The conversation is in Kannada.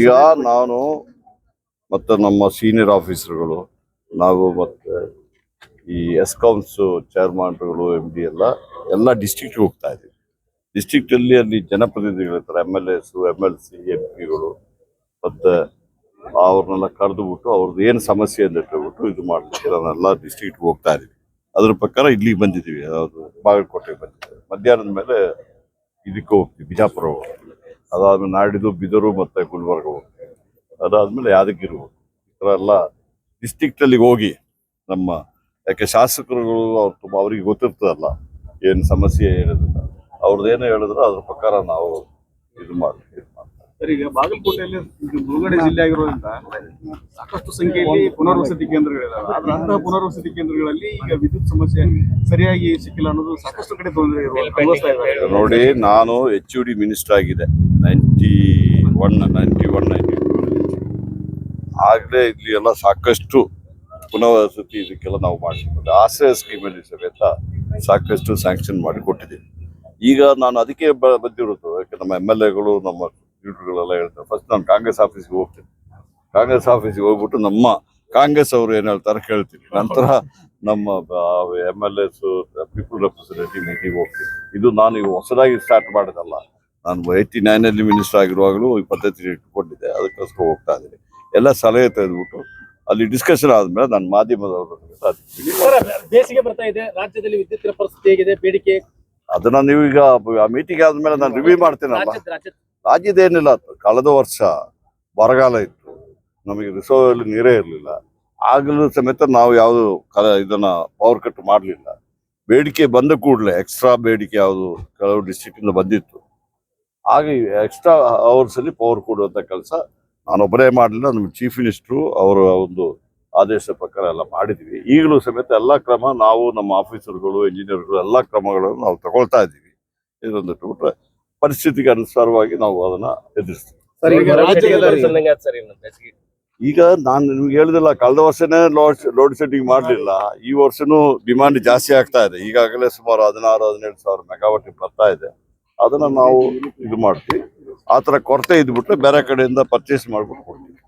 ಈಗ ನಾನು ಮತ್ತು ನಮ್ಮ ಸೀನಿಯರ್ ಆಫೀಸರ್ಗಳು ನಾವು ಮತ್ತು ಈ ಎಸ್ಕಾಮ್ಸ್ ಚೇರ್ಮನ್ಗಳು MD ಎಲ್ಲ ಡಿಸ್ಟ್ರಿಕ್ಟ್ಗೆ ಹೋಗ್ತಾ ಇದ್ದೀವಿ. ಡಿಸ್ಟ್ರಿಕ್ಟಲ್ಲಿ ಅಲ್ಲಿ ಜನಪ್ರತಿನಿಧಿಗಳಿರ್ತಾರೆ, MLAs, MLC, MP ಮತ್ತು ಅವ್ರನ್ನೆಲ್ಲ ಕರೆದುಬಿಟ್ಟು ಅವ್ರದ್ದು ಏನು ಸಮಸ್ಯೆ ಅಂತ ಹೇಳ್ಬಿಟ್ಟು ಇದು ಮಾಡಲಿಕ್ಕೆ ನಾನೆಲ್ಲ ಡಿಸ್ಟ್ರಿಕ್ಟ್ಗೆ ಹೋಗ್ತಾ ಇದ್ದೀವಿ. ಅದ್ರ ಪ್ರಕಾರ ಇಲ್ಲಿಗೆ ಬಂದಿದ್ದೀವಿ, ಅದು ಬಾಗಲಕೋಟೆಗೆ ಬಂದಿದ್ದೀವಿ. ಮಧ್ಯಾಹ್ನದ ಮೇಲೆ ಇದಕ್ಕೆ ಹೋಗ್ತೀವಿ, ಬಿಜಾಪುರ ಹೋಗ್ತೀವಿ. ಅದಾದ್ಮೇಲೆ ನಾಡಿದ್ದು ಬಿದರು ಮತ್ತು ಗುಲ್ಬರ್ಗ ಹೋಗ್ತೀವಿ. ಅದಾದ್ಮೇಲೆ ಯಾದಗಿರಿ ಹೋಗ್ತೀವಿ. ಈ ಥರ ಎಲ್ಲ ಡಿಸ್ಟ್ರಿಕ್ಟಲ್ಲಿ ಹೋಗಿ ನಮ್ಮ ಯಾಕೆ ಶಾಸಕರುಗಳು ಅವ್ರಿಗೆ ಗೊತ್ತಿರ್ತದಲ್ಲ ಏನು ಸಮಸ್ಯೆ ಹೇಳಿದ್ರೆ ಅವ್ರದ್ದು ಏನೋ ಹೇಳಿದ್ರು ಅದ್ರ ಪ್ರಕಾರ ನಾವು ಇದು ಮಾಡ್ತೀವಿ. ಸರ್, ಈಗ ಬಾಗಲಕೋಟೆಯಲ್ಲಿ ಮುಳುಗಡೆ ಜಿಲ್ಲೆ ಆಗಿರೋದ್ರಿಂದ ಸಾಕಷ್ಟು ಸಂಖ್ಯೆಯಲ್ಲಿ ಪುನರ್ವಸತಿ ಕೇಂದ್ರಗಳಿದಾವೆ. ಆದ್ರೆ ಅಂತಹ ಪುನರ್ವಸತಿ ಕೇಂದ್ರಗಳಲ್ಲಿ ಈಗ ವಿದ್ಯುತ್ ಸಮಸ್ಯೆ ಸರಿಯಾಗಿ ಸಿಕ್ಕಿಲ್ಲ ಅನ್ನೋದು ಸಾಕಷ್ಟು ಕಡೆ ತೊಂದರೆ ನೋಡಿ, ನಾನು HUD ಮಿನಿಸ್ಟರ್ ಆಗಿದೆ 91-92 ಆಗಲೇ ಇಲ್ಲಿ ಎಲ್ಲ ಸಾಕಷ್ಟು ಪುನರ್ವಸತಿ ಇದಕ್ಕೆಲ್ಲ ನಾವು ಮಾಡಿದ್ದೀವಿ. ಆಶ್ರಯ ಸ್ಕೀಮಲ್ಲಿ ಸಮೇತ ಸಾಕಷ್ಟು ಸ್ಯಾಂಕ್ಷನ್ ಮಾಡಿ ಕೊಟ್ಟಿದ್ದೀವಿ. ಈಗ ನಾನು ಅದಕ್ಕೆ ಬಂದಿರೋದು, ಯಾಕೆ ನಮ್ಮ MLAಗಳು ನಮ್ಮ ಲೀಡರ್ಗಳೆಲ್ಲ ಹೇಳ್ತಾರೆ, ಫಸ್ಟ್ ನಾನು ಕಾಂಗ್ರೆಸ್ ಆಫೀಸ್ಗೆ ಹೋಗ್ತೀನಿ. ಕಾಂಗ್ರೆಸ್ ಆಫೀಸ್ಗೆ ಹೋಗ್ಬಿಟ್ಟು ನಮ್ಮ ಕಾಂಗ್ರೆಸ್ ಅವರು ಏನು ಹೇಳ್ತಾರೆ ಕೇಳ್ತೀನಿ. ನಂತರ ನಮ್ಮ MLAs, ಪೀಪಲ್ ರೆಪ್ರೆಸೆಂಟೇಟಿವ್ ಮೀಟಿಂಗ್ ಹೋಗ್ತೀನಿ. ಇದು ನಾನು ಈಗ ಹೊಸದಾಗಿ ಸ್ಟಾರ್ಟ್ ಮಾಡೋದಲ್ಲ. ನಾನು 89ನಲ್ಲಿ ಮಿನಿಸ್ಟರ್ ಆಗಿರುವಾಗಲೂ ಈ ಪದ್ಧತಿ ಇಟ್ಕೊಂಡಿದ್ದೆ. ಅದಕ್ಕೋಸ್ಕರ ಹೋಗ್ತಾ ಇದ್ದೀನಿ. ಎಲ್ಲ ಸಲಹೆ ತೆಗೆದುಬಿಟ್ಟು ಅಲ್ಲಿ ಡಿಸ್ಕಷನ್ ಆದ್ಮೇಲೆ ನಾನು ಮಾಧ್ಯಮದವರು ಬೇಸಿಗೆ ಬರ್ತಾ ಇದೆ, ರಾಜ್ಯದಲ್ಲಿ ವಿದ್ಯುತ್ ಪರಿಸ್ಥಿತಿ ಹೇಗಿದೆ, ಬೇಡಿಕೆ ಅದನ್ನ ನೀವು ಈಗ ಮೀಟಿಂಗ್ ಆದ್ಮೇಲೆ ನಾನು ರಿವ್ಯೂ ಮಾಡ್ತೇನಲ್ಲ. ರಾಜ್ಯದೇನಿಲ್ಲ, ಕಳೆದ ವರ್ಷ ಬರಗಾಲ ಇತ್ತು, ನಮಗೆ ರಿಸರ್ವ್ ನೀರೇ ಇರಲಿಲ್ಲ. ಆಗಲೂ ಸಮೇತ ನಾವು ಯಾವುದು ಇದನ್ನ ಪವರ್ ಕಟ್ ಮಾಡಲಿಲ್ಲ. ಬೇಡಿಕೆ ಬಂದ ಕೂಡಲೇ ಎಕ್ಸ್ಟ್ರಾ ಬೇಡಿಕೆ ಯಾವುದು ಕೆಲವು ಡಿಸ್ಟ್ರಿಕ್ಟಿಂದ ಬಂದಿತ್ತು, ಹಾಗೆ ಎಕ್ಸ್ಟ್ರಾ ಅವರ್ಸಲ್ಲಿ ಪವರ್ ಕೊಡುವಂಥ ಕೆಲಸ ನಾನೊಬ್ಬರೇ ಮಾಡಲಿಲ್ಲ, ನಮ್ಮ ಚೀಫ್ ಮಿನಿಸ್ಟ್ರು ಅವರ ಒಂದು ಆದೇಶ ಪ್ರಕಾರ ಎಲ್ಲ ಮಾಡಿದ್ವಿ. ಈಗಲೂ ಸಮೇತ ಎಲ್ಲ ಕ್ರಮ ನಾವು ನಮ್ಮ ಆಫೀಸರ್ಗಳು, ಇಂಜಿನಿಯರ್ಗಳು ಎಲ್ಲ ಕ್ರಮಗಳನ್ನು ನಾವು ತಗೊಳ್ತಾ ಇದ್ದೀವಿ. ಇದೊಂದು ಬಿಟ್ರೆ ಪರಿಸ್ಥಿತಿಗೆ ಅನುಸಾರವಾಗಿ ನಾವು ಅದನ್ನ ಎದುರಿಸ್ತೀವಿ. ಈಗ ನಾನು ನಿಮ್ಗೆ ಹೇಳಿದಿಲ್ಲ, ಕಳೆದ ವರ್ಷನೇ ಲೋಡ್ ಶೆಡ್ಡಿಂಗ್ ಮಾಡಲಿಲ್ಲ. ಈ ವರ್ಷನೂ ಡಿಮಾಂಡ್ ಜಾಸ್ತಿ ಆಗ್ತಾ ಇದೆ. ಈಗಾಗಲೇ ಸುಮಾರು 16-17 ಸಾವಿರ ಮೆಗಾವಾಟ್ ಬರ್ತಾ ಇದೆ. ಅದನ್ನ ನಾವು ಇದು ಮಾಡ್ತೀವಿ. ಆ ಥರ ಕೊರತೆ ಇದ್ಬಿಟ್ರೆ ಬೇರೆ ಕಡೆಯಿಂದ ಪರ್ಚೇಸ್ ಮಾಡ್ಬಿಟ್ಟು ಕೊಡ್ತೀವಿ.